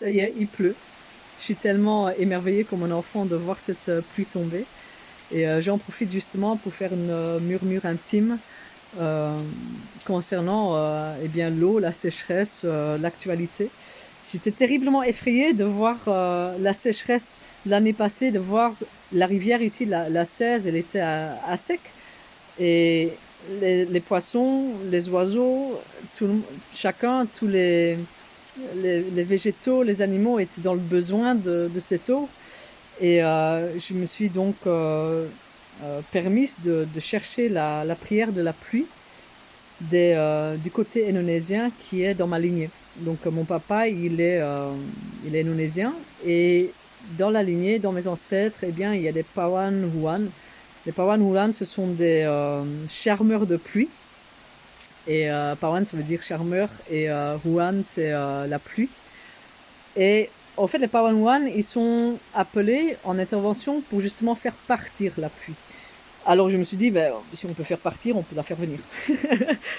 Ça y est, il pleut. Je suis tellement émerveillée comme un enfant de voir cette pluie tomber. Et j'en profite justement pour faire une murmure intime euh, concernant eh bien l'eau, la sécheresse, l'actualité. J'étais terriblement effrayée de voir la sécheresse l'année passée, de voir la rivière ici, la 16, elle était à sec. Et les poissons, les oiseaux, tout, chacun, tous les végétaux, les animaux étaient dans le besoin de cette eau. Et je me suis donc permise de chercher la prière de la pluie du côté indonésien qui est dans ma lignée. Donc mon papa, il est indonésien et dans la lignée, dans mes ancêtres, eh bien, il y a des Pawan Huan. Les Pawan Huan, ce sont des charmeurs de pluie. Et Pawan, ça veut dire charmeur, et Huan, c'est la pluie. Et en fait, les Pawan Huan, ils sont appelés en intervention pour justement faire partir la pluie. Alors je me suis dit, ben, si on peut faire partir, on peut la faire venir.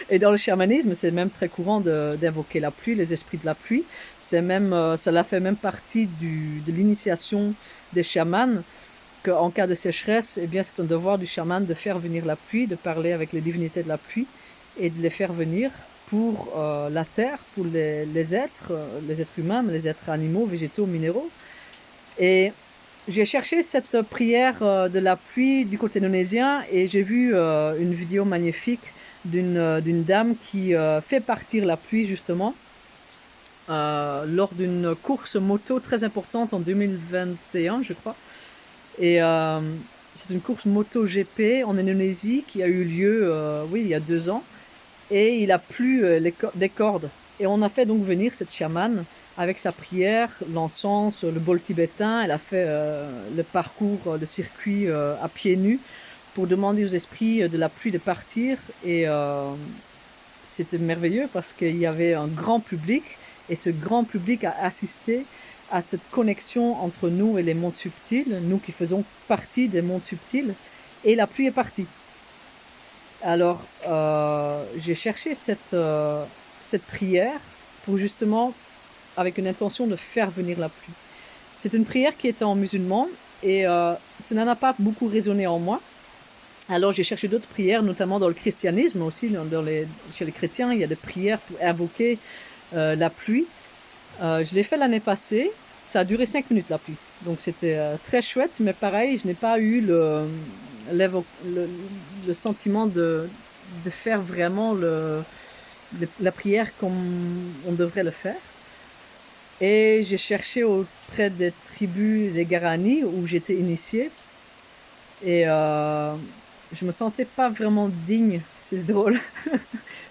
Et dans le chamanisme, c'est même très courant d'invoquer la pluie, les esprits de la pluie. C'est même, cela fait même partie de l'initiation des chamans, qu'en cas de sécheresse, eh bien, c'est un devoir du chaman de faire venir la pluie, de parler avec les divinités de la pluie et de les faire venir pour la terre, pour les êtres humains, les êtres animaux, végétaux, minéraux. Et j'ai cherché cette prière de la pluie du côté indonésien et j'ai vu une vidéo magnifique d'une dame qui fait partir la pluie justement lors d'une course moto très importante en 2021, je crois. Et c'est une course moto GP en Indonésie qui a eu lieu, oui, il y a 2 ans. Et il a plu des cordes. Et on a fait donc venir cette chamane avec sa prière, l'encens, le bol tibétain. Elle a fait le parcours, le circuit à pieds nus pour demander aux esprits de la pluie de partir. Et c'était merveilleux parce qu'il y avait un grand public et ce grand public a assisté à cette connexion entre nous et les mondes subtils, nous qui faisons partie des mondes subtils, et la pluie est partie. Alors, j'ai cherché cette prière pour justement, avec une intention de faire venir la pluie. C'est une prière qui était en musulman et ça n'en a pas beaucoup résonné en moi. Alors j'ai cherché d'autres prières, notamment dans le christianisme aussi, chez les chrétiens, il y a des prières pour invoquer la pluie. Je l'ai fait l'année passée, ça a duré 5 minutes la pluie. Donc c'était très chouette, mais pareil, je n'ai pas eu le sentiment de faire vraiment la prière comme on devrait le faire. Et j'ai cherché auprès des tribus des Guarani où j'étais initiée. Et je me sentais pas vraiment digne, c'est drôle.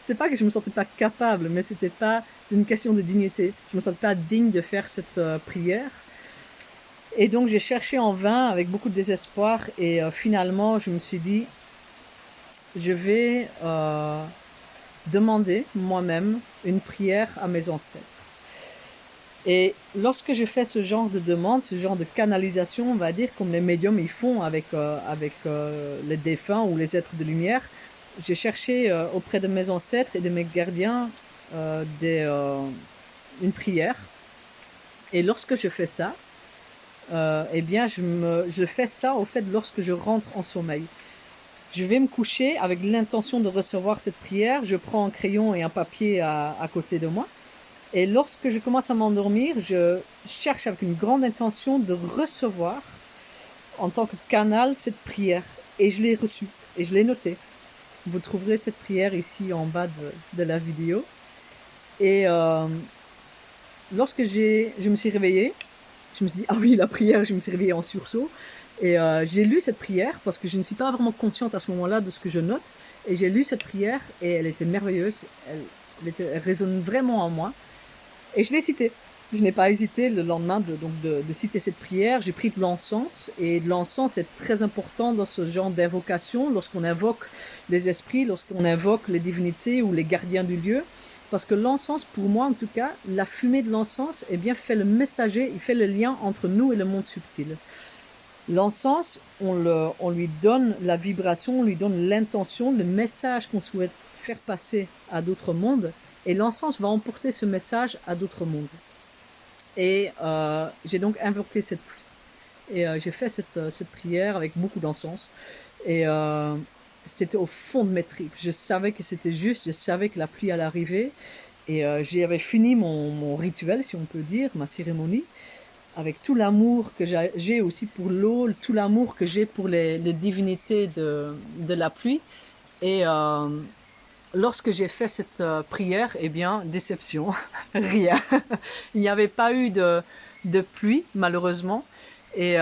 C'est pas que je me sentais pas capable, mais c'est une question de dignité. Je me sentais pas digne de faire cette prière. Et donc j'ai cherché en vain avec beaucoup de désespoir et finalement je me suis dit, je vais demander moi-même une prière à mes ancêtres. Et lorsque je fais ce genre de demande, ce genre de canalisation, on va dire, comme les médiums ils font avec les défunts ou les êtres de lumière, j'ai cherché auprès de mes ancêtres et de mes gardiens une prière. Et lorsque je fais ça, eh bien, je fais ça au fait lorsque je rentre en sommeil. Je vais me coucher avec l'intention de recevoir cette prière. Je prends un crayon et un papier à côté de moi. Et lorsque je commence à m'endormir, je cherche avec une grande intention de recevoir en tant que canal cette prière. Et je l'ai reçue et je l'ai notée. Vous trouverez cette prière ici en bas de la vidéo. Et lorsque je me suis réveillée, je me suis dit, ah oui, la prière, je me suis réveillée en sursaut. Et j'ai lu cette prière parce que je ne suis pas vraiment consciente à ce moment-là de ce que je note. Et j'ai lu cette prière et elle était merveilleuse. Elle résonne vraiment en moi. Et je l'ai citée. Je n'ai pas hésité le lendemain de citer cette prière. J'ai pris de l'encens. Et de l'encens est très important dans ce genre d'invocation, lorsqu'on invoque les esprits, lorsqu'on invoque les divinités ou les gardiens du lieu. Parce que l'encens, pour moi en tout cas, la fumée de l'encens, eh bien, fait le messager, il fait le lien entre nous et le monde subtil. L'encens, on lui donne la vibration, on lui donne l'intention, le message qu'on souhaite faire passer à d'autres mondes, et l'encens va emporter ce message à d'autres mondes. Et j'ai donc invoqué cette pluie. Et j'ai fait cette prière avec beaucoup d'encens. Et c'était au fond de mes tripes. Je savais que c'était juste, je savais que la pluie allait arriver. Et j'avais fini mon rituel, si on peut dire, ma cérémonie, avec tout l'amour que j'ai aussi pour l'eau, tout l'amour que j'ai pour les divinités de la pluie. Et lorsque j'ai fait cette prière, eh bien, déception, rien. Il n'y avait pas eu de pluie, malheureusement. Et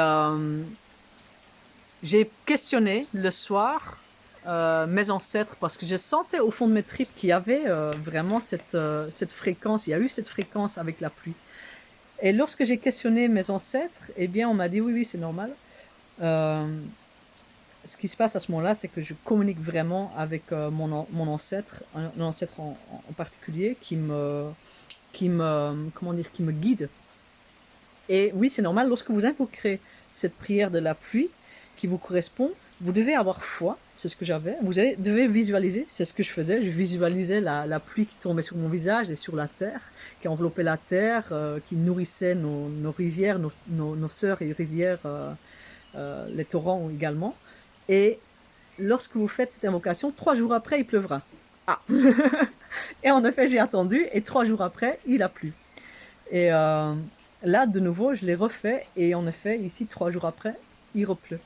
j'ai questionné le soir mes ancêtres parce que je sentais au fond de mes tripes qu'il y avait vraiment cette fréquence, il y a eu cette fréquence avec la pluie. Et lorsque j'ai questionné mes ancêtres, eh bien, on m'a dit oui, oui, c'est normal. Euh, Ce qui se passe à ce moment-là, c'est que je communique vraiment avec mon ancêtre, un ancêtre en particulier, comment dire, qui me guide. Et oui, c'est normal, lorsque vous invoquerez cette prière de la pluie qui vous correspond, vous devez avoir foi, c'est ce que j'avais. Devez visualiser, c'est ce que je faisais. Je visualisais la pluie qui tombait sur mon visage et sur la terre, qui enveloppait la terre, qui nourrissait nos rivières, nos sœurs et rivières, les torrents également. Et lorsque vous faites cette invocation, 3 jours après, il pleuvra. Ah. Et en effet, j'ai attendu, et 3 jours après, il a plu. Et là, de nouveau, je l'ai refait, et en effet, ici, 3 jours après, il repleut.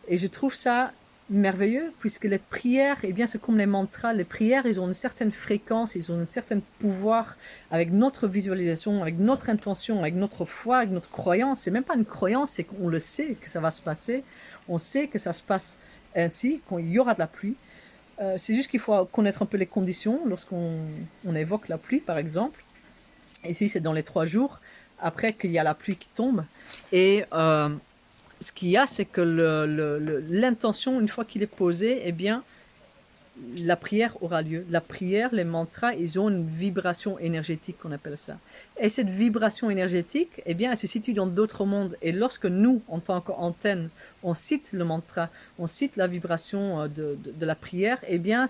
Et je trouve ça merveilleux, puisque les prières, eh bien, c'est comme les mantras. Les prières, ils ont une certaine fréquence, ils ont un certain pouvoir avec notre visualisation, avec notre intention, avec notre foi, avec notre croyance. C'est même pas une croyance, c'est qu'on le sait que ça va se passer. On sait que ça se passe ainsi, qu'il y aura de la pluie. C'est juste qu'il faut connaître un peu les conditions lorsqu'on évoque la pluie, par exemple. Ici, c'est dans les 3 jours après qu'il y a la pluie qui tombe. Et ce qu'il y a, c'est que l'intention, une fois qu'il est posé, eh bien, la prière aura lieu. La prière, les mantras, ils ont une vibration énergétique, qu'on appelle ça. Et cette vibration énergétique, eh bien, elle se situe dans d'autres mondes. Et lorsque nous, en tant qu'antenne, on cite le mantra, on cite la vibration de la prière, eh bien,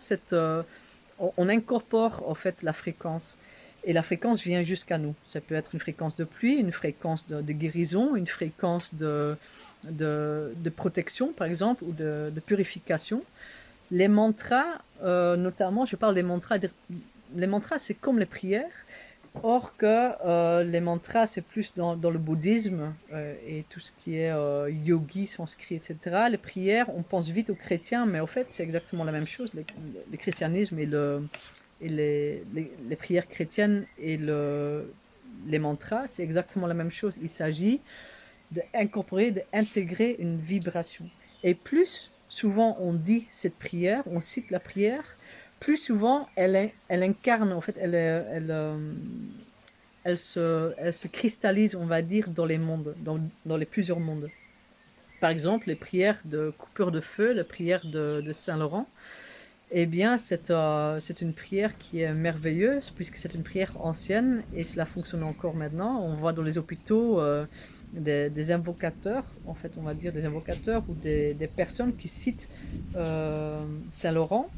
on incorpore en fait la fréquence. Et la fréquence vient jusqu'à nous. Ça peut être une fréquence de pluie, une fréquence de guérison, une fréquence de protection, par exemple, ou de purification. Les mantras, notamment, je parle des mantras. Les mantras, c'est comme les prières. Or que les mantras, c'est plus dans le bouddhisme et tout ce qui est yogi, sanskrit, etc. Les prières, on pense vite aux chrétiens, mais au fait, c'est exactement la même chose. Le christianisme et les prières chrétiennes et les mantras, c'est exactement la même chose. Il s'agit d'incorporer, d'intégrer une vibration. Et plus souvent on dit cette prière, on cite la prière, plus souvent elle incarne, en fait, elle se cristallise, on va dire, dans les mondes, dans les plusieurs mondes. Par exemple, les prières de coupure de feu, les prières de Saint-Laurent, eh bien, c'est une prière qui est merveilleuse, puisque c'est une prière ancienne, et cela fonctionne encore maintenant. On voit dans les hôpitaux des invocateurs, en fait, on va dire des invocateurs, ou des personnes qui citent Saint-Laurent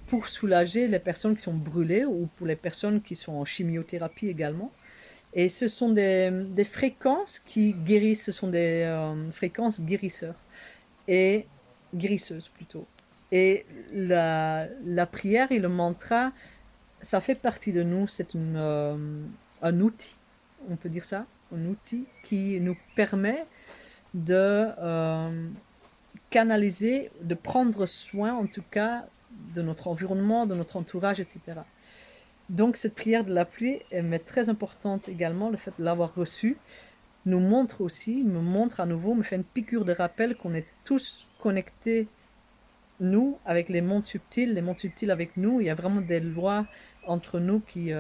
pour soulager les personnes qui sont brûlées, ou pour les personnes qui sont en chimiothérapie également. Et ce sont des fréquences qui guérissent, ce sont des fréquences guérisseurs et guérisseuses plutôt. Et la prière et le mantra, ça fait partie de nous, c'est un outil, on peut dire ça, un outil qui nous permet de canaliser, de prendre soin en tout cas de notre environnement, de notre entourage, etc. Donc cette prière de la pluie m'est très importante également, le fait de l'avoir reçue nous montre aussi, me montre à nouveau, me fait une piqûre de rappel qu'on est tous connectés, nous, avec les mondes subtils avec nous. Il y a vraiment des lois entre nous qui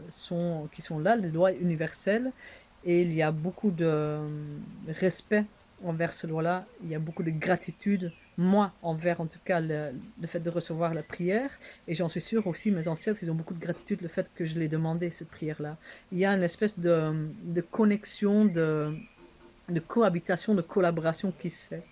sont là, les lois universelles. Et il y a beaucoup de respect envers ces lois-là. Il y a beaucoup de gratitude, moi, envers en tout cas le fait de recevoir la prière. Et j'en suis sûre aussi, mes ancêtres, ils ont beaucoup de gratitude le fait que je l'ai demandé, cette prière-là. Il y a une espèce de connexion, de cohabitation, de collaboration qui se fait.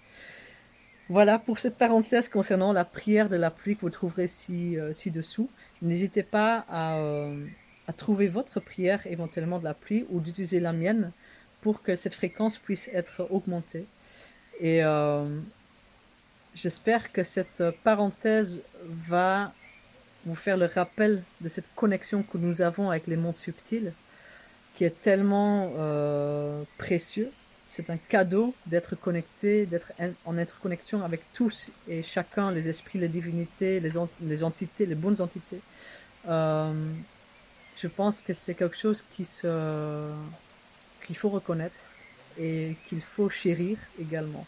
Voilà pour cette parenthèse concernant la prière de la pluie que vous trouverez ci-dessous. N'hésitez pas à à trouver votre prière, éventuellement de la pluie, ou d'utiliser la mienne pour que cette fréquence puisse être augmentée. Et j'espère que cette parenthèse va vous faire le rappel de cette connexion que nous avons avec les mondes subtils, qui est tellement précieux. C'est un cadeau d'être connecté, d'être en interconnexion avec tous et chacun, les esprits, les divinités, les entités, les bonnes entités. Euh, je pense que c'est quelque chose qu'il faut reconnaître et qu'il faut chérir également.